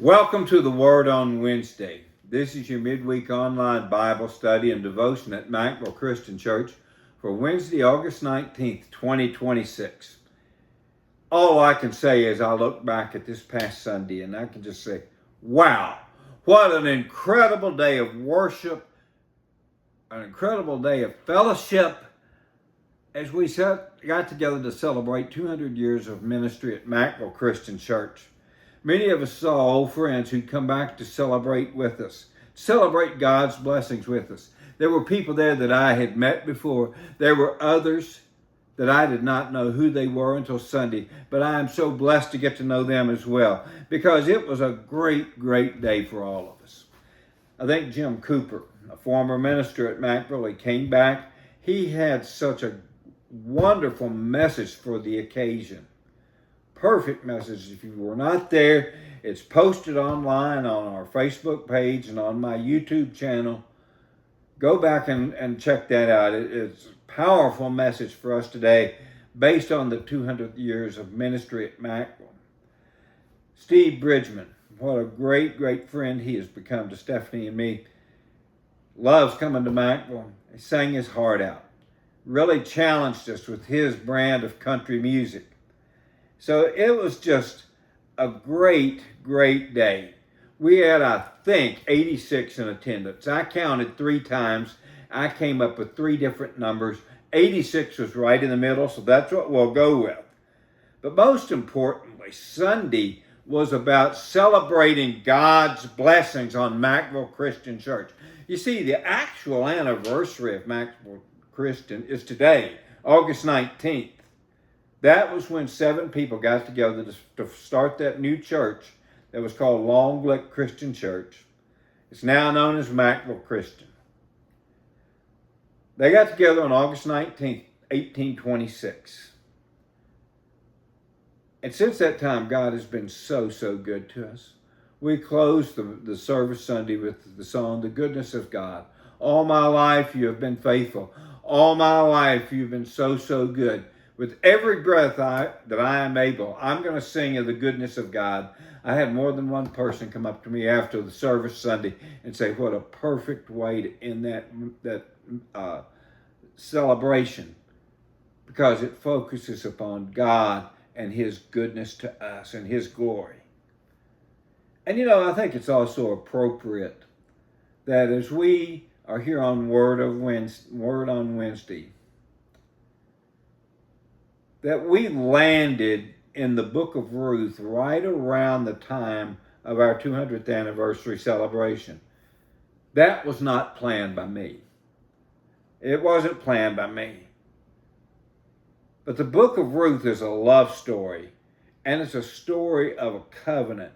Welcome to the Word on Wednesday. This is your midweek online Bible study and devotion at Mackville Christian Church for Wednesday, August 19th, 2026. All I can say is I look back at this past Sunday and I can just say, wow, what an incredible day of worship, an incredible day of fellowship as we got together to celebrate 200 years of ministry at Mackville Christian Church. Many of us saw old friends who'd come back to celebrate with us, celebrate God's blessings with us. There were people there that I had met before. There were others that I did not know who they were until Sunday, but I am so blessed to get to know them as well because it was a great, great day for all of us. I think Jim Cooper, a former minister at Mackville, he came back. He had such a wonderful message for the occasion. Perfect message. If you were not there, it's posted online on our Facebook page and on my YouTube channel. Go back and check that out. It's a powerful message for us today based on the 200 years of ministry at Mackville. Steve Bridgman, what a great, great friend he has become to Stephanie and me. Loves coming to Mackville. He sang his heart out. Really challenged us with his brand of country music. So it was just a great, great day. We had, I think, 86 in attendance. I counted 3 times. I came up with 3 different numbers. 86 was right in the middle, so that's what we'll go with. But most importantly, Sunday was about celebrating God's blessings on Mackville Christian Church. You see, the actual anniversary of Mackville Christian is today, August 19th. That was when 7 people got together to start that new church that was called Longblick Christian Church. It's now known as Mackville Christian. They got together on August 19th, 1826. And since that time, God has been so, so good to us. We closed the service Sunday with the song, "The Goodness of God." All my life you have been faithful. All my life you've been so, so good. With every breath that I am able, I'm going to sing of the goodness of God. I had more than one person come up to me after the service Sunday and say, what a perfect way to end that celebration, because it focuses upon God and His goodness to us and His glory. And I think it's also appropriate that as we are here on Word on Wednesday, that we landed in the book of Ruth right around the time of our 200th anniversary celebration. That was not planned by me. It wasn't planned by me. But the book of Ruth is a love story, and it's a story of a covenant.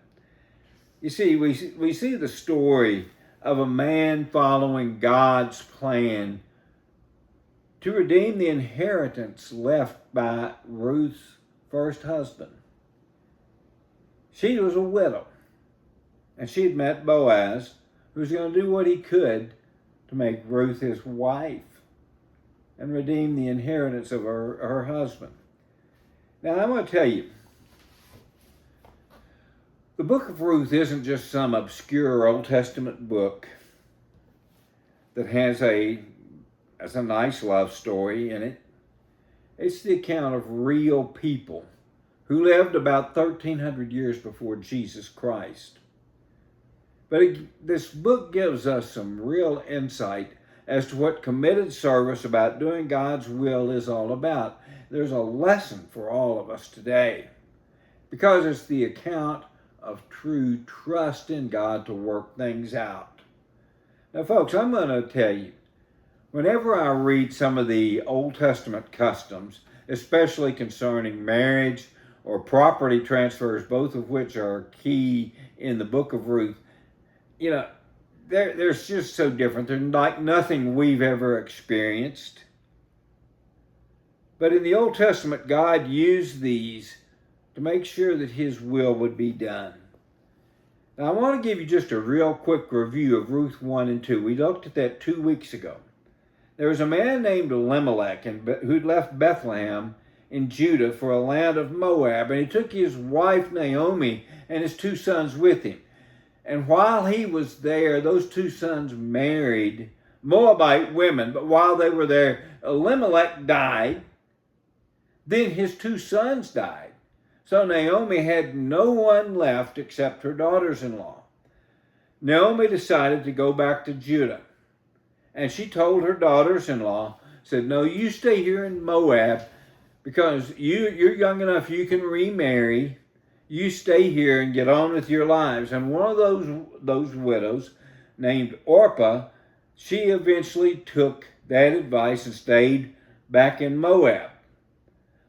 You see, we see the story of a man following God's plan to redeem the inheritance left by Ruth's first husband. She was a widow, and she'd met Boaz, who was going to do what he could to make Ruth his wife and redeem the inheritance of her husband. Now, I'm going to tell you, the book of Ruth isn't just some obscure Old Testament book that has a nice love story in it. It's the account of real people who lived about 1,300 years before Jesus Christ. But this book gives us some real insight as to what committed service about doing God's will is all about. There's a lesson for all of us today because it's the account of true trust in God to work things out. Now, folks, I'm going to tell you, whenever I read some of the Old Testament customs, especially concerning marriage or property transfers, both of which are key in the book of Ruth, they're just so different. They're like nothing we've ever experienced. But in the Old Testament, God used these to make sure that His will would be done. Now, I want to give you just a real quick review of Ruth 1 and 2. We looked at that 2 weeks ago. There was a man named Elimelech who'd left Bethlehem in Judah for a land of Moab, and he took his wife Naomi and his 2 sons with him. And while he was there, those two sons married Moabite women. But while they were there, Elimelech died. Then his two sons died. So Naomi had no one left except her daughters-in-law. Naomi decided to go back to Judah. And she told her daughters-in-law, said, no, you stay here in Moab because you're young enough you can remarry. You stay here and get on with your lives. And one of those widows, named Orpah, she eventually took that advice and stayed back in Moab.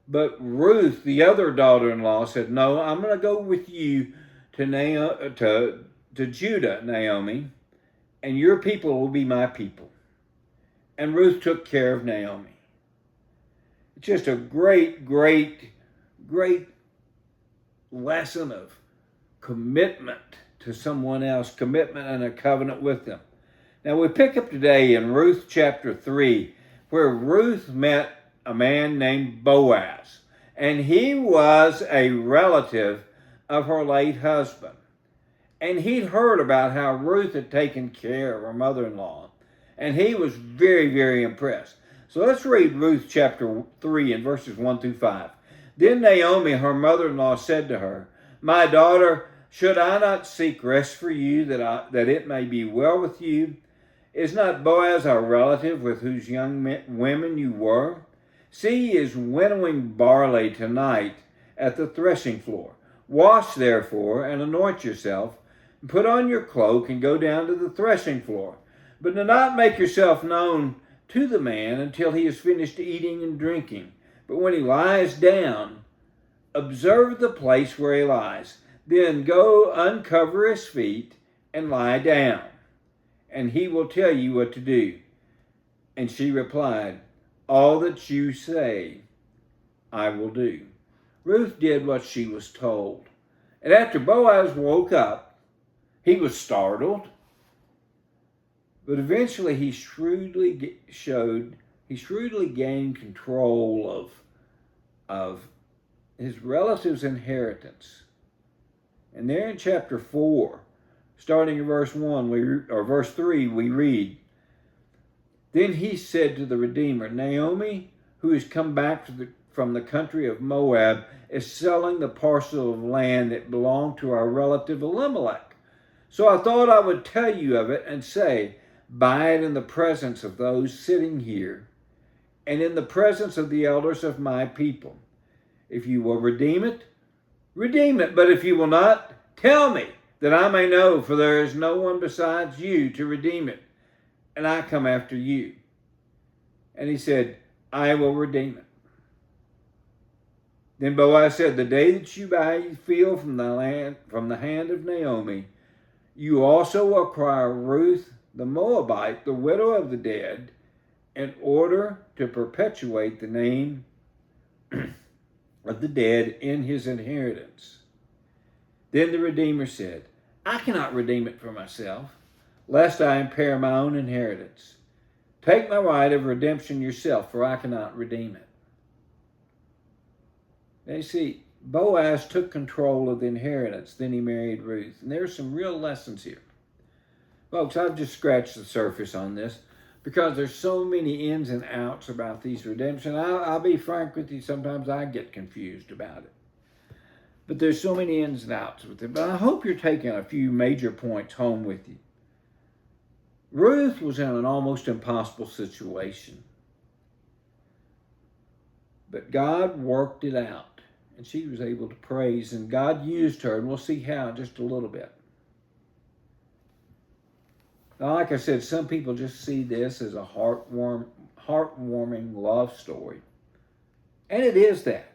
But Ruth, the other daughter-in-law, said, no, I'm going to go with you to Judah, Naomi, and your people will be my people. And Ruth took care of Naomi. It's just a great, great, great lesson of commitment to someone else, commitment and a covenant with them. Now we pick up today in Ruth chapter 3, where Ruth met a man named Boaz, and he was a relative of her late husband. And he'd heard about how Ruth had taken care of her mother-in-law, and he was very, very impressed. So let's read Ruth chapter 3 and verses 1 through 5. Then Naomi, her mother-in-law, said to her, my daughter, should I not seek rest for you, that it may be well with you? Is not Boaz our relative with whose young women you were? See, he is winnowing barley tonight at the threshing floor. Wash, therefore, and anoint yourself, and put on your cloak, and go down to the threshing floor. But do not make yourself known to the man until he has finished eating and drinking. But when he lies down, observe the place where he lies. Then go uncover his feet and lie down, and he will tell you what to do. And she replied, all that you say, I will do. Ruth did what she was told. And after Boaz woke up, he was startled. But eventually he shrewdly gained control of his relative's inheritance. And there in chapter 4, starting in verse 3, we read, then he said to the Redeemer, Naomi, who has come back from the country of Moab, is selling the parcel of land that belonged to our relative Elimelech. So I thought I would tell you of it and say, buy it in the presence of those sitting here and in the presence of the elders of my people. If you will redeem it, redeem it. But if you will not, tell me, that I may know, for there is no one besides you to redeem it, and I come after you. And he said, I will redeem it. Then Boaz said, the day that you buy your field from the hand of Naomi, you also acquire Ruth the Moabite, the widow of the dead, in order to perpetuate the name of the dead in his inheritance. Then the Redeemer said, I cannot redeem it for myself, lest I impair my own inheritance. Take my right of redemption yourself, for I cannot redeem it. Now you see, Boaz took control of the inheritance, then he married Ruth. And there's some real lessons here. Folks, I've just scratched the surface on this because there's so many ins and outs about these redemption. I'll be frank with you, sometimes I get confused about it. But there's so many ins and outs with it. But I hope you're taking a few major points home with you. Ruth was in an almost impossible situation. But God worked it out. And she was able to praise. And God used her. And we'll see how in just a little bit. Now, like I said, some people just see this as a heartwarming love story. And it is that.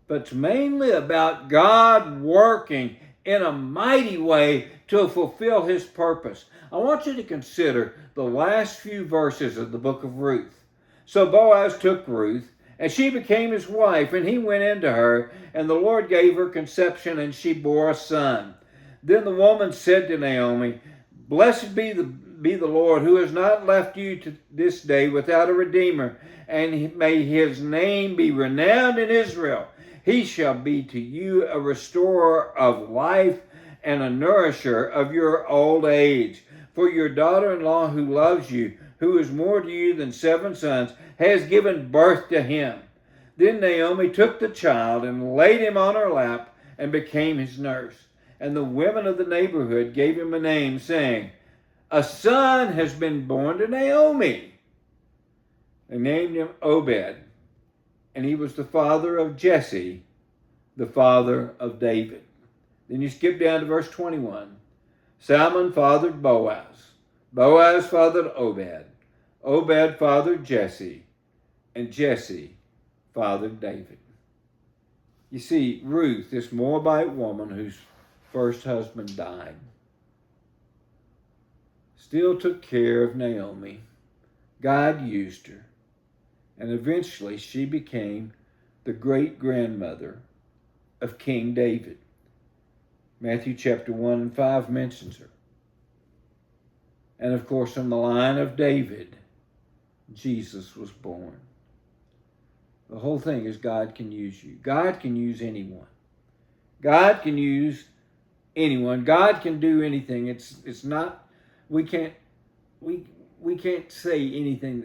But it's mainly about God working in a mighty way to fulfill his purpose. I want you to consider the last few verses of the book of Ruth. So Boaz took Ruth, and she became his wife, and he went into her, and the Lord gave her conception, and she bore a son. Then the woman said to Naomi, blessed be the Lord, who has not left you to this day without a redeemer, and may his name be renowned in Israel. He shall be to you a restorer of life and a nourisher of your old age. For your daughter-in-law who loves you, who is more to you than 7 sons, has given birth to him. Then Naomi took the child and laid him on her lap and became his nurse. And the women of the neighborhood gave him a name, saying, a son has been born to Naomi. They named him Obed, and he was the father of Jesse, the father of David. Then you skip down to verse 21. Salmon fathered Boaz. Boaz fathered Obed. Obed fathered Jesse, and Jesse fathered David. You see, Ruth, this Moabite woman whose first husband died, still took care of Naomi. God used her, and eventually she became the great-grandmother of King David. Matthew chapter 1 and 5 mentions her. And of course, from the line of David, Jesus was born. The whole thing is God can use you. God can use anyone. God can use anyone. God can do anything. It's not, we can't say anything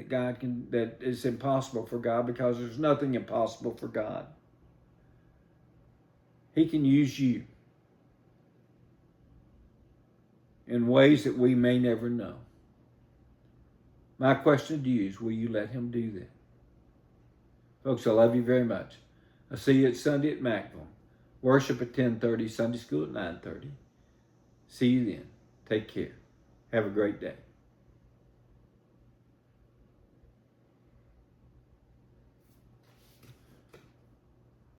that is impossible for God, because there's nothing impossible for God. He can use you in ways that we may never know. My question to you is, will you let him do that? Folks, I love you very much. I'll see you at Sunday at Macville. Worship at 10:30, Sunday school at 9:30. See you then. Take care. Have a great day.